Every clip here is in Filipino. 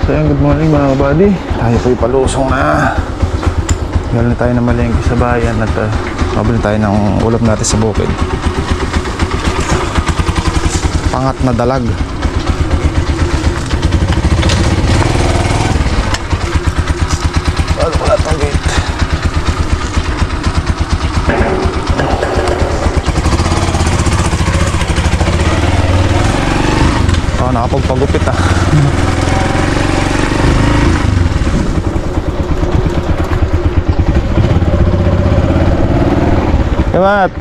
So yun, good morning mga kabady. Tayo po ipalusong na. Galing tayo na malengke sa bayan at mabili tayo ng ulam natin sa bukid. Pangat na dalag. Wala itong gate. Nakapagpagupit ah. Kamat.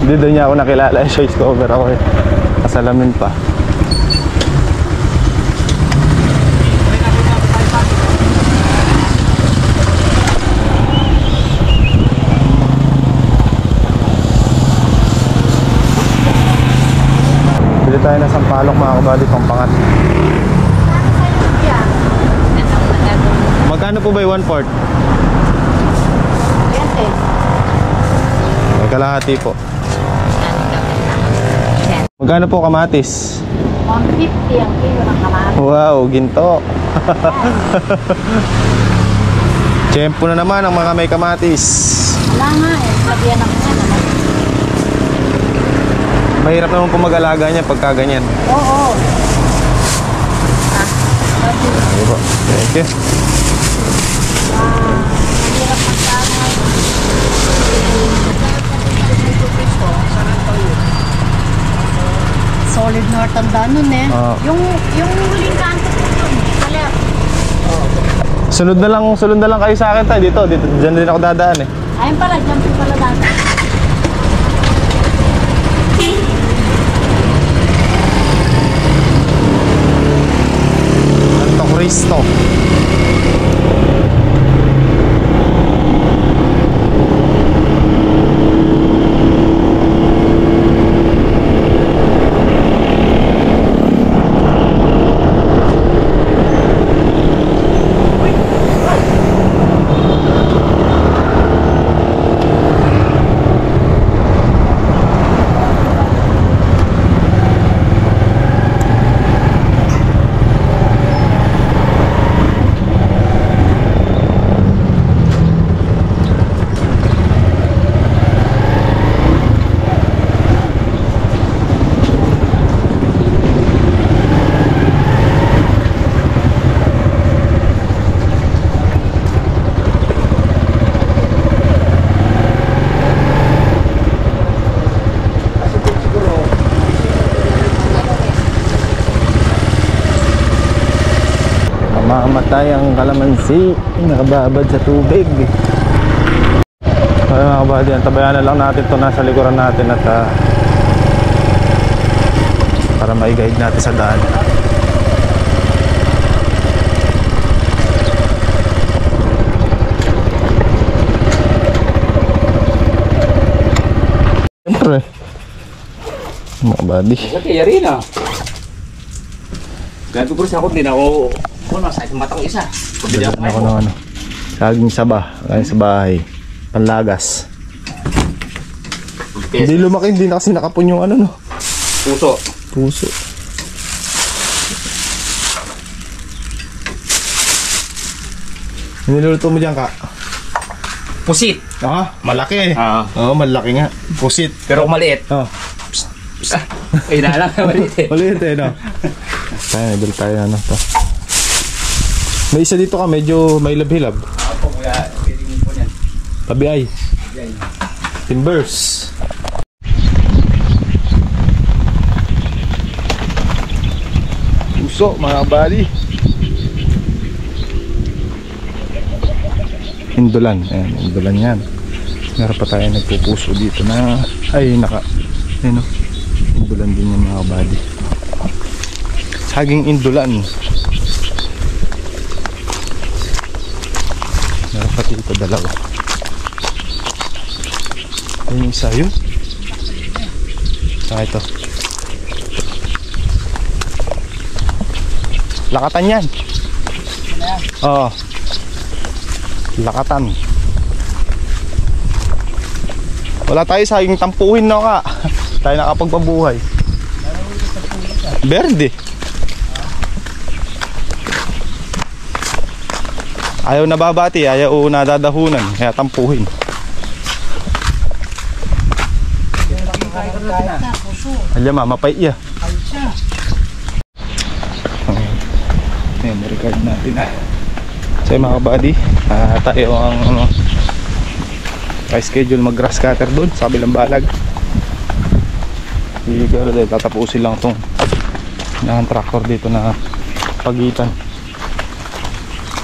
Hindi doon niya ako nakilala. Choice cover ako eh. Kasalamin pa. Bili tayo na sampalok mga kabady, pampangat. Magkano po ba yung 1/4? May kalahati po. Magkano po kamatis? 150 ang kilo ng kamatis. Wow, ginto. Tiyempo na naman ang mga may kamatis. Wala nga eh, sabihan ako nga naman. Mahirap naman po mag-alaga niya pagka ganyan. Oo. Okay po. Thank you. Mahirap magkano. Solid North ang daan nun eh. Yung huling kanto po yun. Kala. Sunod na lang kayo sa akin tayo dito. Diyan din ako dadaan eh. Ayun pala, dyan po pala dati. Santo Cristo. Mamamatay ang kalamansi, nakababad sa tubig. Ay mga kabady, tabayan na lang natin ito nasa likuran natin at para ma-guide natin sa daan. Siyempre mga kabady, kaya rin ah. Ganto po siya ako din ako. Nasa matang isa. Pabigyan ako ng ano, saging saba, kain sa bahay, panlagas. Hindi lumaki, hindi na kasi nakapon yung ano no. Puso. Niluluto mo dyan ka? Pusit. Malaki. Oo, malaki nga. Pusit. Pero maliit. Ay na lang maliit eh. Maliit eh no. Kaya dito tayo ano to. May isa dito ka, medyo may hilab-hilab. Ako kuya, pwedeng po yan. Tabi ay. Timbers. Puso, mga kabady. Indulan. Ayan, indulan yan. Meron pa tayo nagpupuso dito na ay ayun o. Indulan din yung mga kabady. Saging indulan. Meron pati ito dalawa. Ayun yung isa yun. Saka ito. Lakatan yan. Oo. Lakatan. Wala tayo saging tampuhin no ka. Tayo nakapagpabuhay. Berde. Ayaw nababati, ayaw nadadahunan, kaya tampuhin. Alam mapay iya. Ayan, record natin So mga kabady, tayo ang schedule mag grass cutter doon sa kabilang balag. Siguro dahil tatapusin lang itong tractor dito na pagitan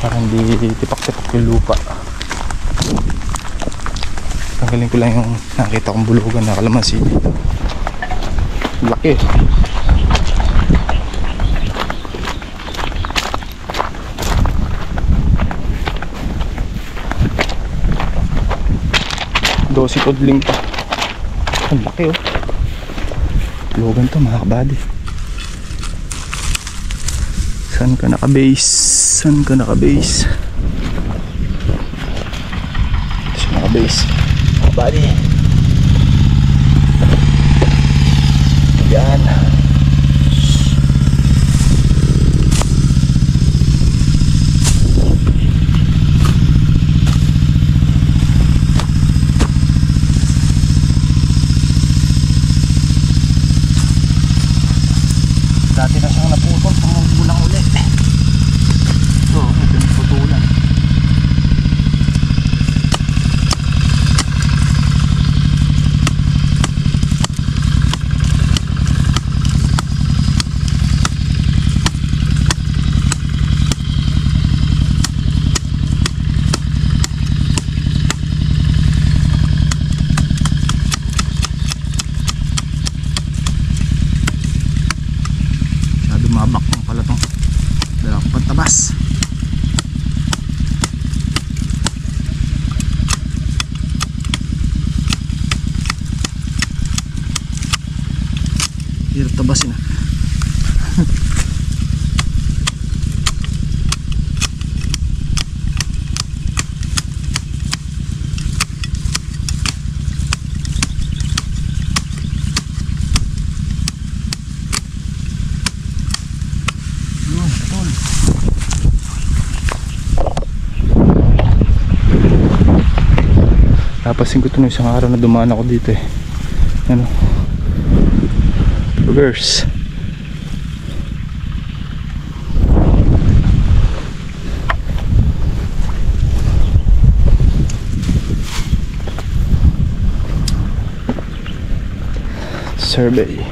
para hindi tipak-tipak yung lupa. Tanggalin ko lang yung nakita kong bulugan na kalamansi dito. Laki. Dosi tudling pa. Ang laki oh. Bulugan to mga kabady. Saan ka naka-base? Saan ka naka-base? Ito siya naka-base. Kabady. Yan. Dati na siyang naputol, pangbulang ulit. So, ito yung putulan. Mabakong pala tong dala ko pantabas. Hirap tabasin ah. Napasin ko ito nung isang araw na dumaan ako dito eh. Ano? Reverse. Survey.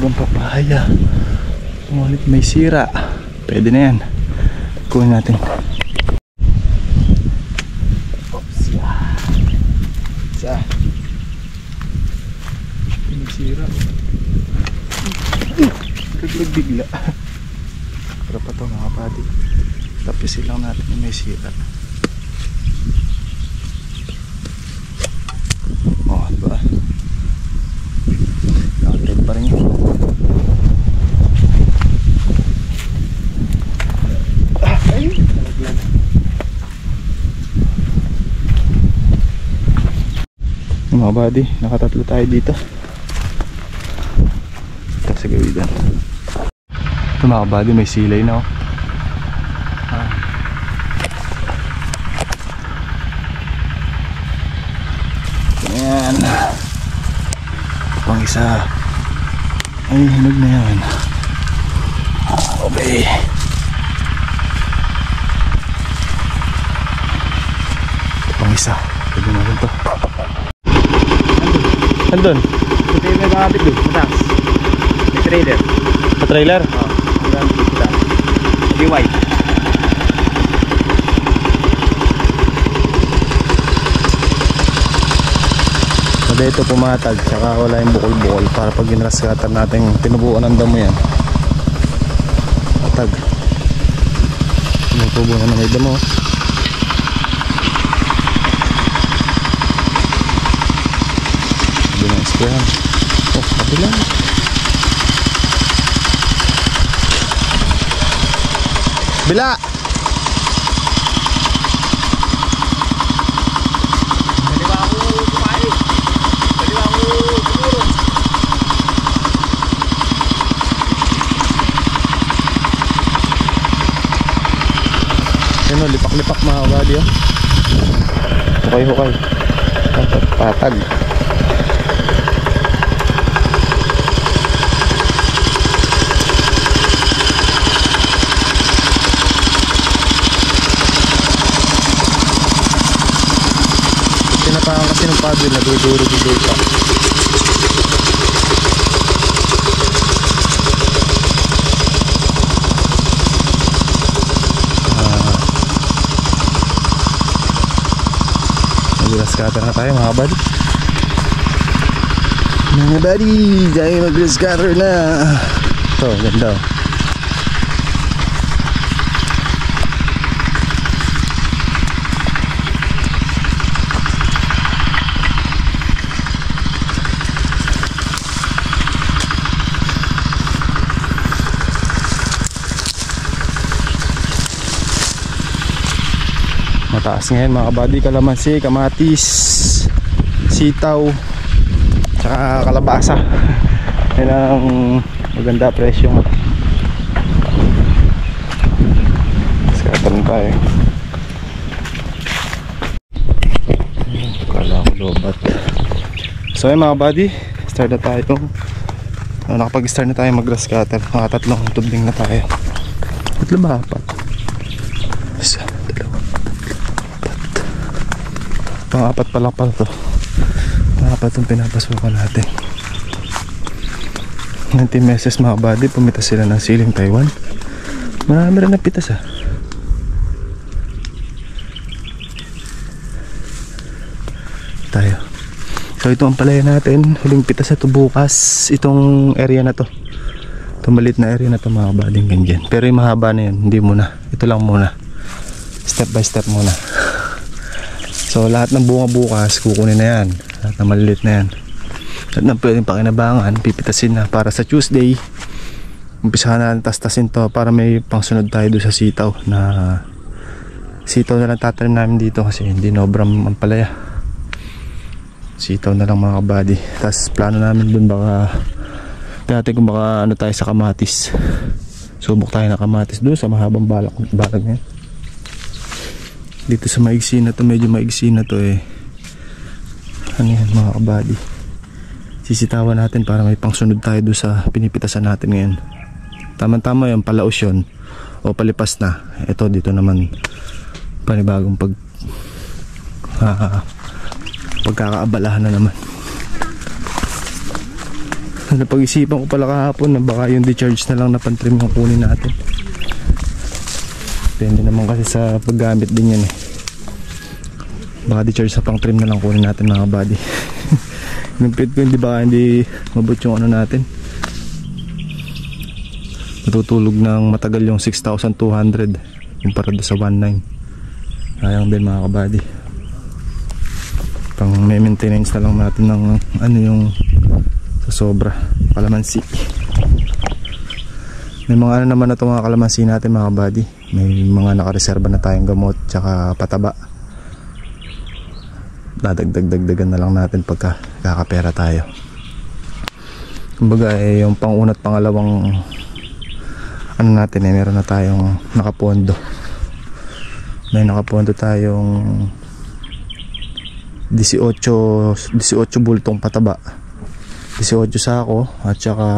Ang papaya, ngunit may sira, pwede na yan, kunin natin. Siya may sira, bigla pero pa ito mga pati, tapisin lang natin yung may sira. Oh diba, nakatid pa rin yun. Mga buddy, nakatatlo tayo dito. Ito sa gawidan. Ito mga buddy, may silay na oh. Ayan. Ito pang isa. Ay, hinog na yan. Okay. Ito pang isa. Pwede natin ito. Andun? Ito yung may makapit doon, mataas. May trailer. Sa trailer? Oo, hanggang dito mataas. May white. Sabi ito pumatag, saka wala yung bukol-bukol para pag ginraskatan natin tinubuan ng damo yan. Matag. Tinutubo na may damo. Sabi ng sprayan. Oh, kabila. Bila! Daliwa ako kumain. Daliwa ako siguro. Ano, lipak-lipak mga kabady, oh. Hukay-hukay. Patag. Tinapakan kasi ng paddle na duduro-duduro pa. Mag-grass cutter na tayo mga buddy. Mga buddy, tayo mag-grass cutter na. Ito, ganda. Mataas ngayon mga kabady, kalamansi, kamatis, sitaw, tsaka kalabasa. Yan ang maganda presyo mo. Skatan tayo. Kala ko lobat. So yun mga kabady, start na tayo. Nakapag-start na tayo mag-grass cutter. Nakatatlong tubling na tayo. Tatlo ba? Apat? Isa, dalawa. Pang-apat pa lang pala to. Pang-apat yung pinapasukan natin. 90 meses mga buddy. Pumitas sila ng siling Taiwan. Marami rin napitas ah. Tayo. So ito ang palaya natin. Huling pitas na to bukas. Itong area na to. Itong maliit na area na to mga buddy. Ganyan. Pero yung mahaba na yun, hindi muna. Ito lang muna. Step by step muna. So lahat ng bunga bukas kukunin na yan. Lahat ng maliliit na yan. Lahat ng pwedeng pakinabangan pipitasin na para sa Tuesday. Umpisahan na tas-tasin to para may pangsunod tayo doon sa sitaw. Na sitaw na lang tatanim namin dito kasi hindi nobram ang palaya. Sitaw na lang mga kabady. Tapos plano namin doon baka natin kung baka ano tayo sa kamatis. Subok tayo na kamatis doon sa mahabang balag na yan. Dito sa maigsi na to, medyo maigsi na to eh. Ano yan mga kabady, sisitawan natin para may pangsunod tayo doon sa pinipitasan natin ngayon. Tama-tama yung palaos yun o palipas na. Ito dito naman panibagong pagkakaabalahan na naman. Napag-isipan ko pala kahapon na baka yung decharge na lang na pantrim yung kunin natin. Depende naman kasi sa paggamit din yan eh. Baka di-charge sa pang trim na lang kunin natin mga body. Numpit ko hindi baka hindi mabot yung ano natin. Natutulog ng matagal yung 6,200 kumpara sa 1,900. Sayang din mga kabady. Pang may maintenance na lang natin ng ano yung sa sobra kalamansi. May mga ano naman na itong mga kalamansi natin mga kabady. May mga nakareserba na tayong gamot tsaka pataba. Dadagdag-dagdagan na lang natin pagka kakapera tayo. Kumbaga eh, yung pang-una't pangalawang ano natin eh, meron na tayong nakapondo. May nakapondo tayong 18 bultong pataba, 18 sako at saka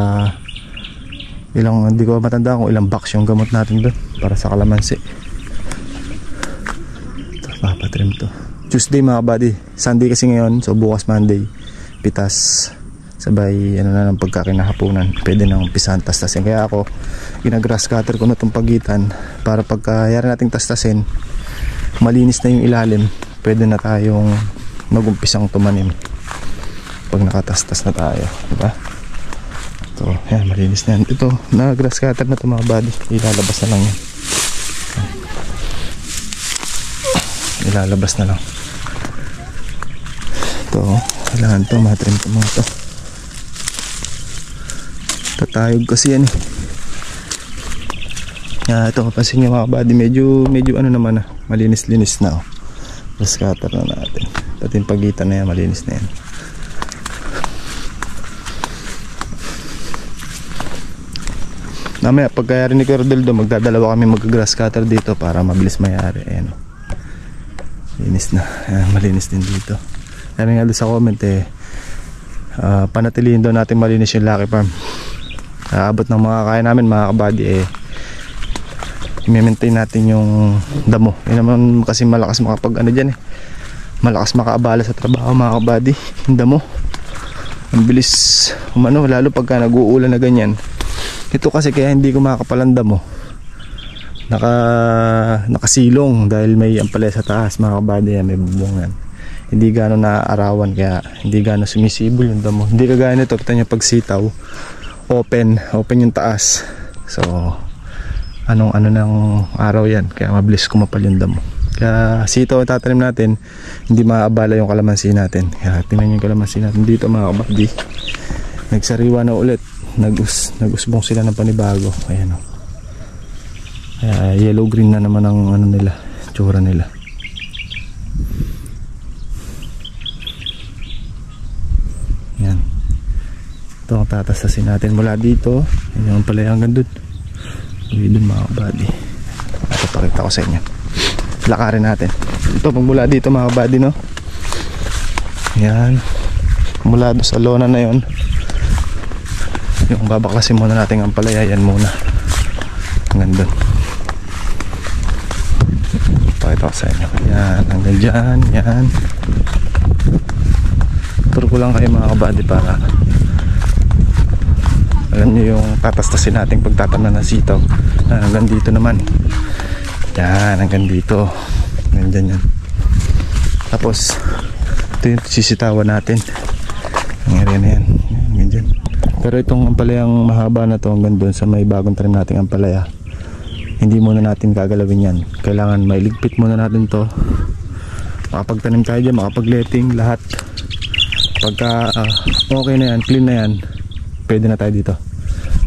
ilang, hindi ko matandaan kung ilang box yung gamot natin doon para sa kalamansi. Ito, papatrim to Tuesday mga buddy. Sunday kasi ngayon, so bukas Monday pitas sabay ano na ng pagkakinahaponan, pwede nang umpisahan tastasin. Kaya ako ginagrass cutter ko na itong pagitan para pagka yari nating tastasin malinis na yung ilalim, pwede na tayong mag-umpisang tumanim pag nakatastas na tayo, diba? Ito, yan, malinis na yan. Ito, na grass cutter na ito mga buddy. Ilalabas na lang yan. Ilalabas na lang. Ito, kailangan Dahan to, matrim to mga to. Tatayog kasi yan eh. Ito kapansin nyo mga kabady, medyo ano naman na, malinis-linis na oh. Scatter na natin. Pati yung pagitan na yan, malinis na yan. Namaya pagkayari ni Cordel doon, magdadalawa kami mag-grass cutter dito para mabilis mayari. Ayan o. Linis na. Ayan, malinis din dito. Sabi nga doon sa comment eh, panatilihin doon natin malinis yung Lucky Farm. Abot ng mga kaya namin mga kabady eh, i-maintain natin yung damo. Yun naman kasi malakas makapag ano dyan eh, malakas makaabala sa trabaho mga kabady, yung damo. Ang bilis umano, lalo pagka nag-uulan na ganyan. Ito kasi kaya hindi ko makakapalan damo, nakasilong dahil may ampalaya sa taas mga kabady, may bubungan. Hindi gano'n naaarawan kaya hindi gano'n sumisibol yung damo. Hindi kagaya nito, kita nyo pag sitaw, open yung taas. So ano ng araw yan, kaya mabilis kumapal yung damo. Kaya sitaw ang tatanim natin, hindi maaabala yung kalamansi natin. Kaya tingnan yung kalamansi natin dito mga kabady, nagsariwa na ulit, nag-usbong sila ng panibago. Ayan o. Kaya yellow green na naman ang ano nila, tsura nila. Yan. Ito ang tatasasin natin mula dito. Yan yung pala hanggang dun. Dun mga kabady. Ito pakita ko sa inyo. Lakarin natin. Ito mula dito mga kabady, no. Yan. Mula doon sa lona na yon, yung babaklasin muna natin ang palaya. Yan muna hanggang dun. Pakita ko sa inyo. Yan hanggang dyan. Yan. Turo ko lang kayo mga kabady para alam nyo yung tatastasin natin pagtatamnan ng sitaw. Hanggang dito naman. Yan, hanggang dito. Ganyan yan. Tapos ito yung sisitawan natin. Ang area na yan. Ganyan. Pero itong ampalayang mahaba na to hanggang doon sa may bagong tanim nating ampalaya, hindi muna natin gagalawin yan. Kailangan mailigpit muna natin to. Makapagtanim tayo dyan, makapagletting, lahat. Pagka okay na yan, clean na yan, pwede na tayo dito.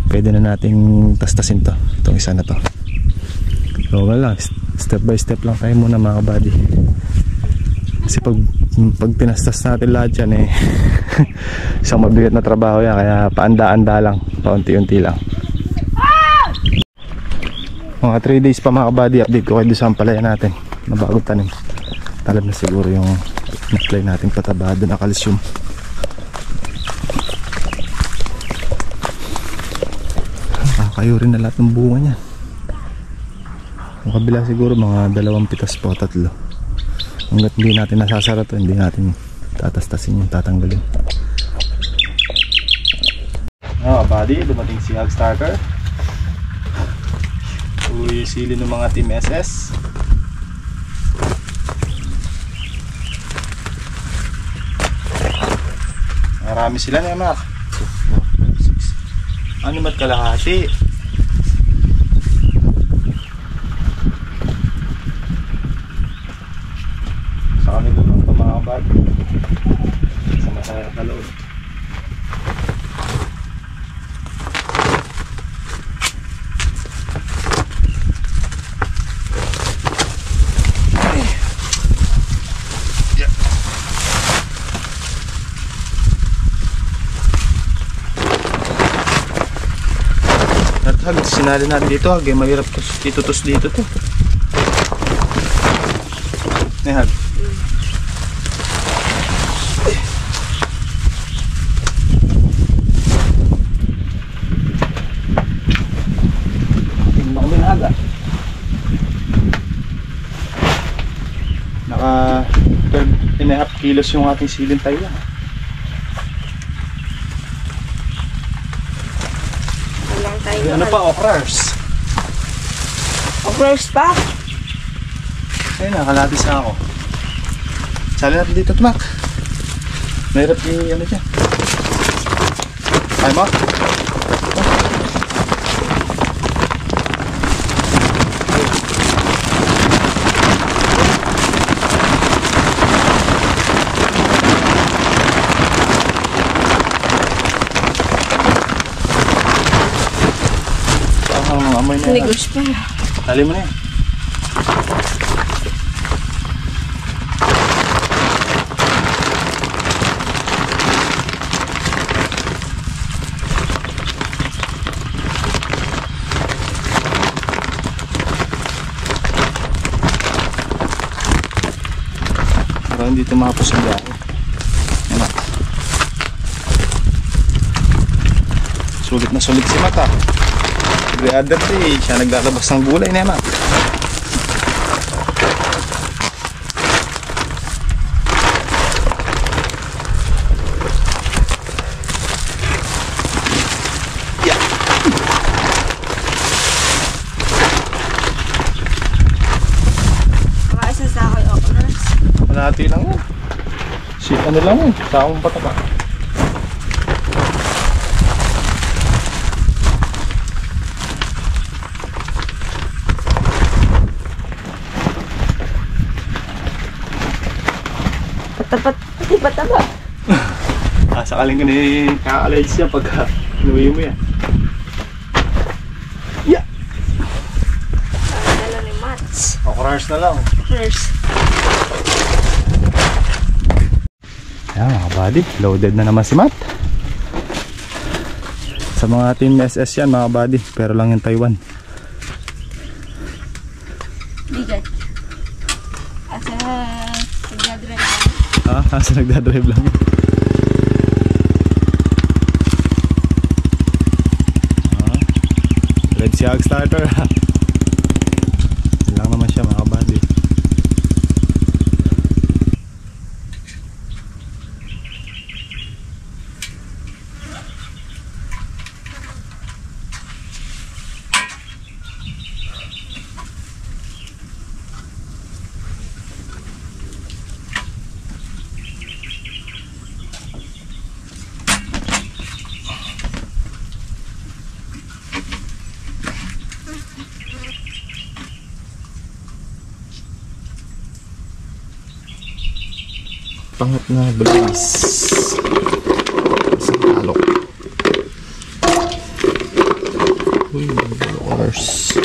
Pwede na nating tastasin to, itong isa na to. So wala, step by step lang tayo muna mga kabady. Kasi pag tinastas natin lahat yan eh isang mabigat na trabaho yan. Kaya paanda-anda lang, paunti-unti lang. Mga 3 days pa mga kabady, update ko kayo doon sa ampalaya natin na bagong tanim. Talab na siguro yung apply natin patabado na calcium. Kayo rin na lahat ng bunga niya. Ang kabila siguro mga 2 pitas po, 3. Hanggat hindi natin nasasara to, hindi natin tatastasin yung tatanggalin. Buddy, dumating si Hog Starker. Uy, sili ng mga Team SS. Marami sila na mga 6 at kalahati. Sa kanila lang ito mga kabad. Sa masaya kaloob. Sinali natin dito, hag, mahirap itutos dito to. Hag. Tingnan kami na haga. Naka 12.5 kilos yung ating siling tayo. Ano pa, okras? Okras pa? Ayun, nakalabis na ako. Sali natin dito, Tumak. Mahirap yung ano dyan. Kaya mo? Negos pa. Tali mo na yan. Para hindi tumapos ang biyahe. Ano? Sulit na sulit si Mata. The other day, siya naglalabas ng gulay na Mat. Yeah. Makaisa sa ako'y okras. Malati lang yan. Si ano lang yun, taong pataba. Pati pataba. Sakaling ka na kaka-allerge siya pagka inuwi mo yan. Yeah! Dala ni Mats. Okras na lang. First. Ayan mga buddy, loaded na naman si Matt. Sa mga team SS yan mga buddy, pero lang yung Taiwan. Bigat. Asa nagdadrive lang. Asa nagdadrive lang. Red Siag starter. Yan lang naman siya mga buddy. Pangat na balis sa talok. Uy, dollars.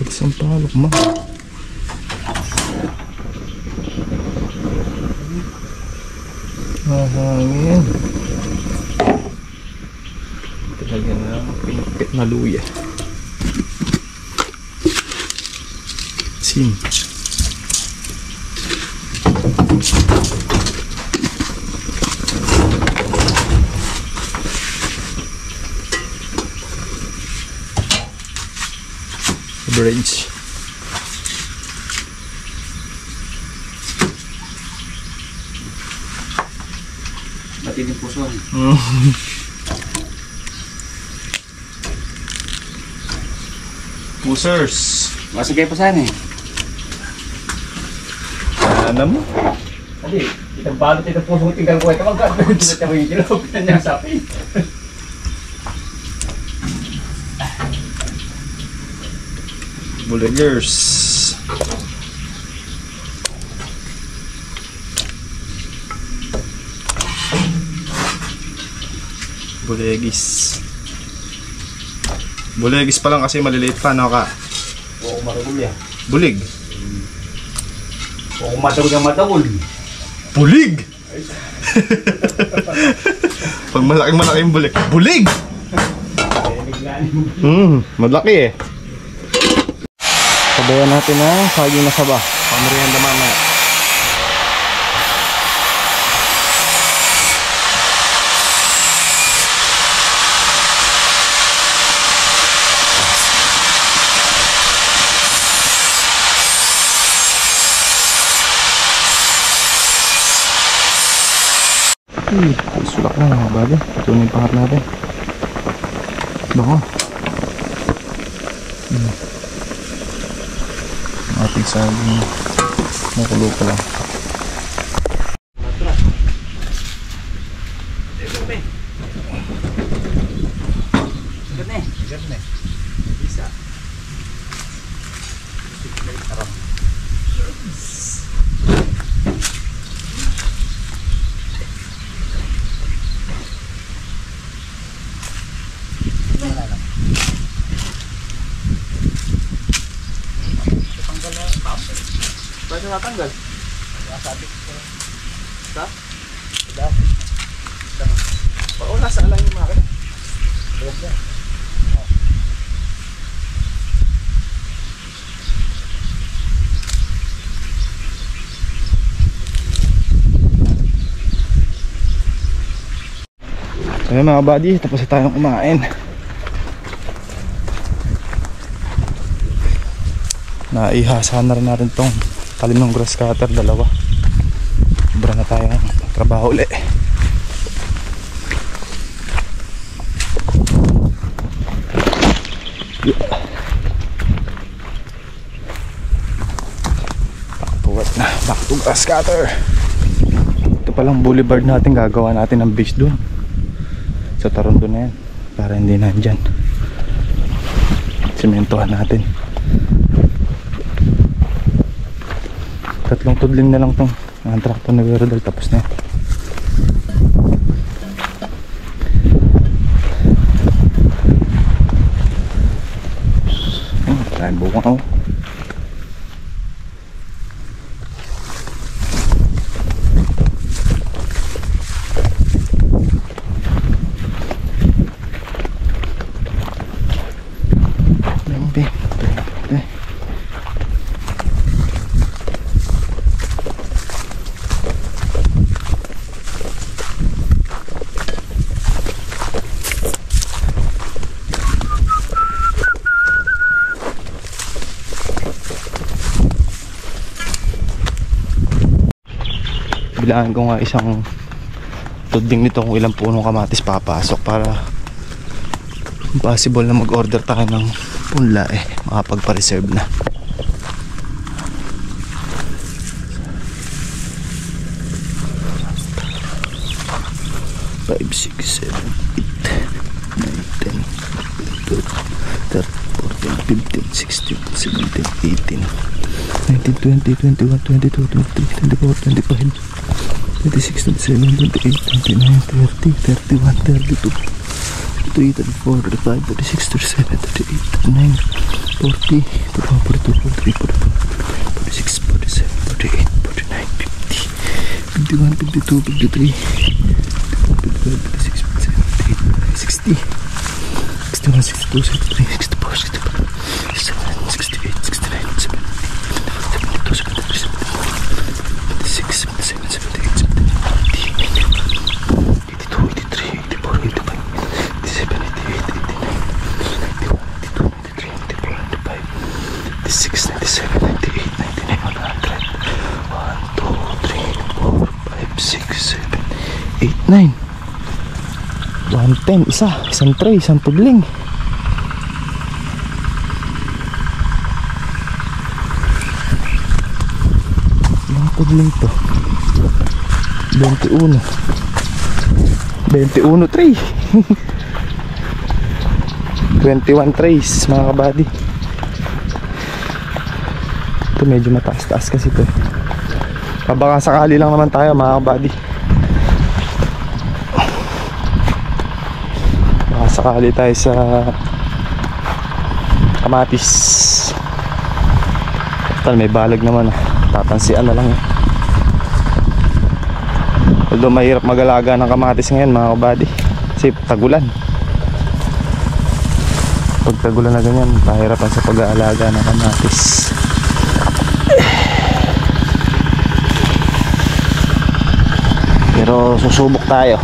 Isang talok ma. Hangin. Talaga na pinipit na luya. Sim. Bridge. Pati din puso. Pusers. Masig kayo pa sana eh. Ano mo? Hindi, itang balot itang puso tinggal ko ito. Magkakaroon din ito yung kilog na niya sa akin. Bulagers. Bulegis. Bulegis pa lang kasi maliliit pa, no ka? Oo, matagol yan. Bulig. Oo, matagol yan, matagol. Bulig! Pag malaking bulig. Bulig! Malaki eh. Sabayan natin ang saging na saba. Pamerienda mamaya. Sulak na mga bago. Ito na yung pangat natin. Bako. Ating saging makulo pa lang. Isa. Bakit siya natanggal? Sabi ko. Sa? Sa dati. Oo, nasa lang yung makina. Huwag na. Ayun mga buddy, tapos na tayong kumain. Naihasa na rin natin tong talim ng grass cutter, dalawa. Sobra na tayong trabaho ulit. Back to grass cutter. Ito palang boulevard natin, gagawa natin ng beach dun sa Tarondo na yan para hindi nandyan. Sementohan natin. Tatlong tudling na lang tong ang traktor na Viradal, tapos na yan. Tayo bukang ako. Bilaan ko nga isang tuding nito kung ilang punong kamatis papasok para possible na mag-order tayo ng punla makapagpa-reserve na. Five, six, 7, 8, 9, 10, 12, 13, 14, 15, 16, 17, 18, 19, 20, 21, 22, 23, 24, 25, 26, 27, 28, 29, 30, 31, 32, 33, 34, 35, 36, 37, 38, 39, 40, 41, 42, 43, 44, 46, 47, 48, 49, 50, 51, 52, 53, 55, 56, 57, 58, 60, 61, 62, 63, 64, 65, 67, 68, 69, 70, 72, 73, 74, 76, 77, 78, 9, 110, isang tray, isang tudling. Ilang tudling to? 21 tray. 21 trays mga kabady. Ito medyo mataas-taas kasi ito. Baka sakali lang naman tayo mga kabady. Sakali tayo sa kamatis. Tal, may balag naman tatansian na lang. Although mahirap mag-alaga ng kamatis ngayon mga kabady kasi tagulan. Pag tagulan na ganyan, pahirapan sa pag-aalaga ng kamatis. Pero susubok tayo.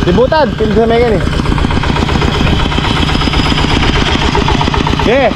Dibutad, pili sa megan eh. Yeah.